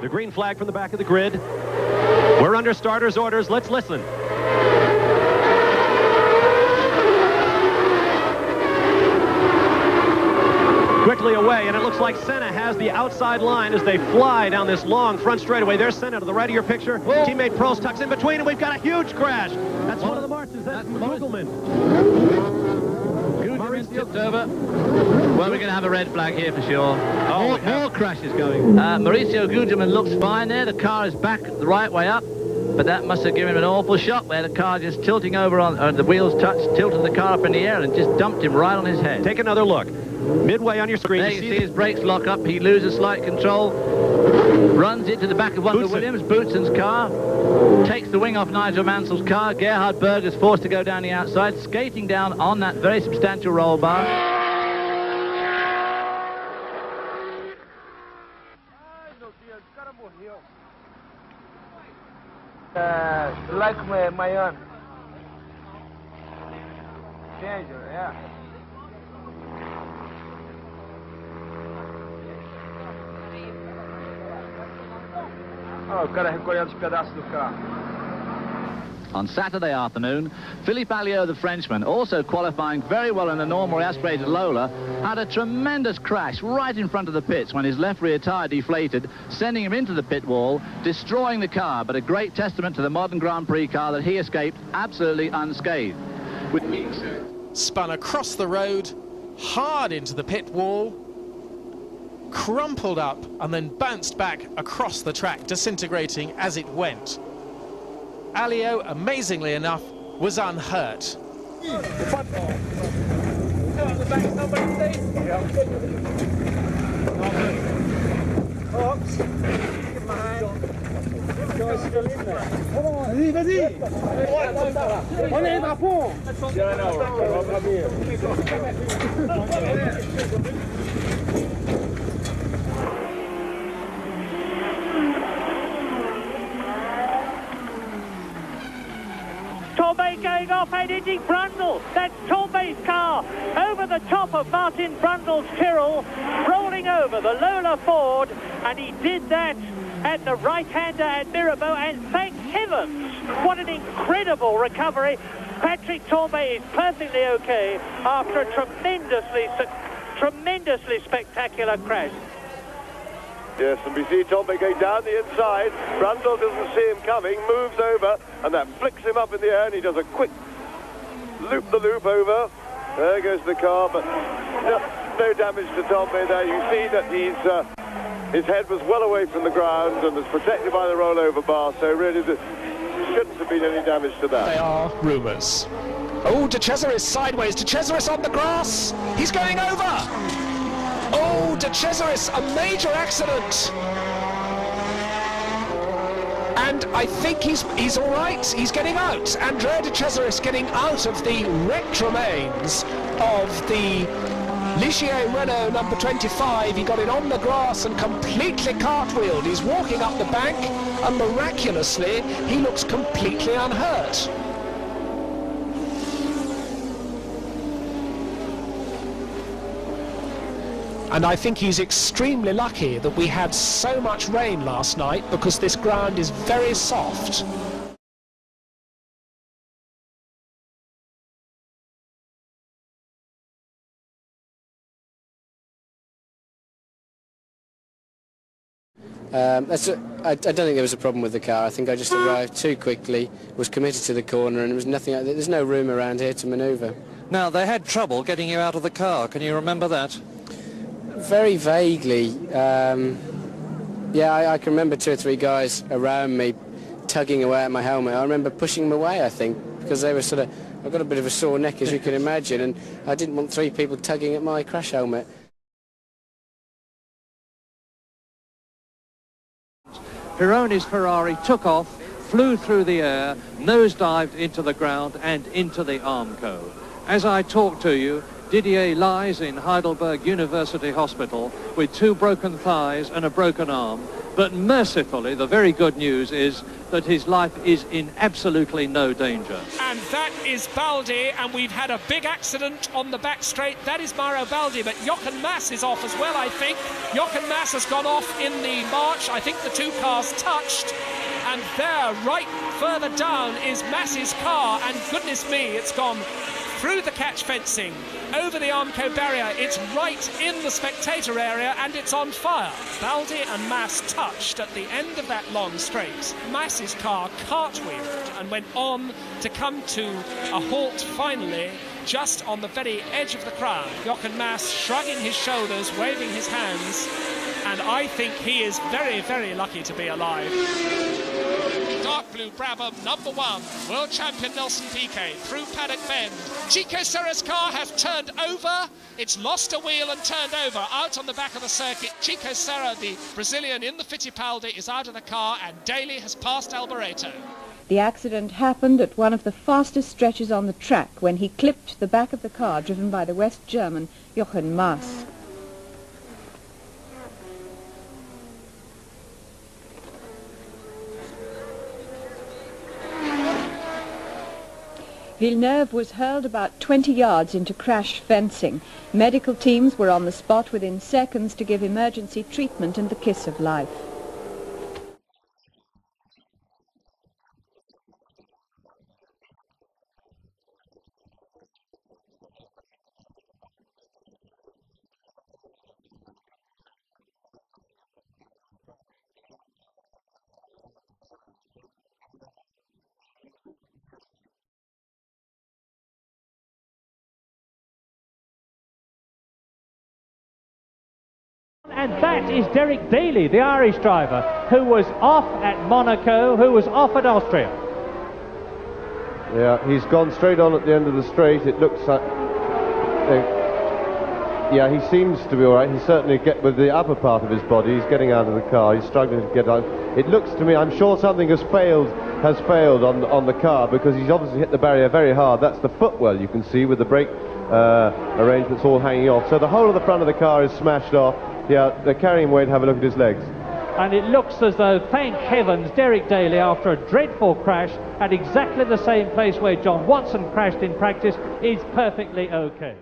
A green flag from the back of the grid. We're under starter's orders. Let's listen. Quickly away, and it looks like Senna has the outside line as they fly down this long front straightaway. There's Senna to the right of your picture. Whoa. Teammate Prost tucks in between, and we've got a huge crash. That's one of the marches. That's Gugelman. Gugelman tipped over. Well, we're going to have a red flag here for sure. More crashes going. Mauricio Gugelman looks fine there. The car is back the right way up. But that must have given him an awful shock where the car just tilting over on the wheels touched, tilted the car up in the air and just dumped him right on his head. Take another look. Midway on your screen. There you see his brakes lock up. He loses slight control. Runs into the back of one of the Williams, Boutsen's car. Takes the wing off Nigel Mansell's car. Gerhard Berger's forced to go down the outside, skating down on that very substantial roll bar. Like my aunt. Change, yeah. Oh, o cara recolhendo os pedaços do carro. On Saturday afternoon, Philippe Alliot, the Frenchman, also qualifying very well in a normally aspirated Lola, had a tremendous crash right in front of the pits when his left rear tyre deflated, sending him into the pit wall, destroying the car, but a great testament to the modern Grand Prix car that he escaped absolutely unscathed. Spun across the road, hard into the pit wall, crumpled up and then bounced back across the track, disintegrating as it went. Alliot, amazingly enough, was unhurt. Torbay going off and hitting Brundle. That's Torbay's car over the top of Martin Brundle's Tyrrell, rolling over the Lola Ford, and he did that at the right-hander at Mirabeau, and thank heavens, what an incredible recovery. Patrick Torbay is perfectly okay after a tremendously spectacular crash. Yes, and we see Torbay going down the inside. Brundle doesn't see him coming, moves over, and that flicks him up in the air, and he does a quick loop-the-loop over. There goes the car, but no damage to Torbay there. You see that his head was well away from the ground and was protected by the rollover bar, so really there shouldn't have been any damage to that. They are rumours. Oh, De Cesaris sideways. De Cesaris on the grass. He's going over. Oh, De Cesaris, a major accident. And I think he's all right. He's getting out. Andrea De Cesaris getting out of the wrecked remains of the Ligier Renault number 25. He got it on the grass and completely cartwheeled. He's walking up the bank, and miraculously, he looks completely unhurt. And I think he's extremely lucky that we had so much rain last night, because this ground is very soft. I don't think there was a problem with the car. I think I just arrived too quickly, was committed to the corner, and there was nothing. There's no room around here to manoeuvre. Now, they had trouble getting you out of the car. Can you remember that? Very vaguely. Yeah, I can remember 2 or 3 guys around me tugging away at my helmet. I remember pushing them away, I think, because they were sort of... I've got a bit of a sore neck, as you can imagine, and I didn't want 3 people tugging at my crash helmet. Pironi's Ferrari took off, flew through the air, nosedived into the ground and into the Armco. As I talk to you, Didier lies in Heidelberg University Hospital with 2 broken thighs and a broken arm. But mercifully, the very good news is that his life is in absolutely no danger. And that is Baldi, and we've had a big accident on the back straight. That is Mauro Baldi, but Jochen Mass is off as well, I think. Jochen Mass has gone off in the march. I think the 2 cars touched. And there, right further down, is Mass's car, and goodness me, it's gone through the catch fencing, over the Armco barrier. It's right in the spectator area, and it's on fire. Baldi and Mass touched at the end of that long straight. Mass's car cartwheeled and went on to come to a halt finally, just on the very edge of the crowd. Jochen Mass shrugging his shoulders, waving his hands, and I think he is very, very lucky to be alive. Dark blue Brabham, number 1, world champion Nelson Piquet, through Paddock Bend. Chico Serra's car has turned over. It's lost a wheel and turned over, out on the back of the circuit. Chico Serra, the Brazilian in the Fittipaldi, is out of the car, and Daly has passed Alboreto. The accident happened at one of the fastest stretches on the track when he clipped the back of the car driven by the West German Jochen Mass. Villeneuve was hurled about 20 yards into crash fencing. Medical teams were on the spot within seconds to give emergency treatment and the kiss of life. And that is Derek Daly, the Irish driver, who was off at Monaco, who was off at Austria. Yeah, he's gone straight on at the end of the straight. It looks like... yeah, he seems to be all right. He certainly with the upper part of his body, he's getting out of the car. He's struggling to get out. It looks to me, I'm sure something has failed on the car, because he's obviously hit the barrier very hard. That's the footwell you can see with the brake arrangements all hanging off. So the whole of the front of the car is smashed off. Yeah, they're carrying him away to have a look at his legs. And it looks as though, thank heavens, Derek Daly, after a dreadful crash at exactly the same place where John Watson crashed in practice, is perfectly okay.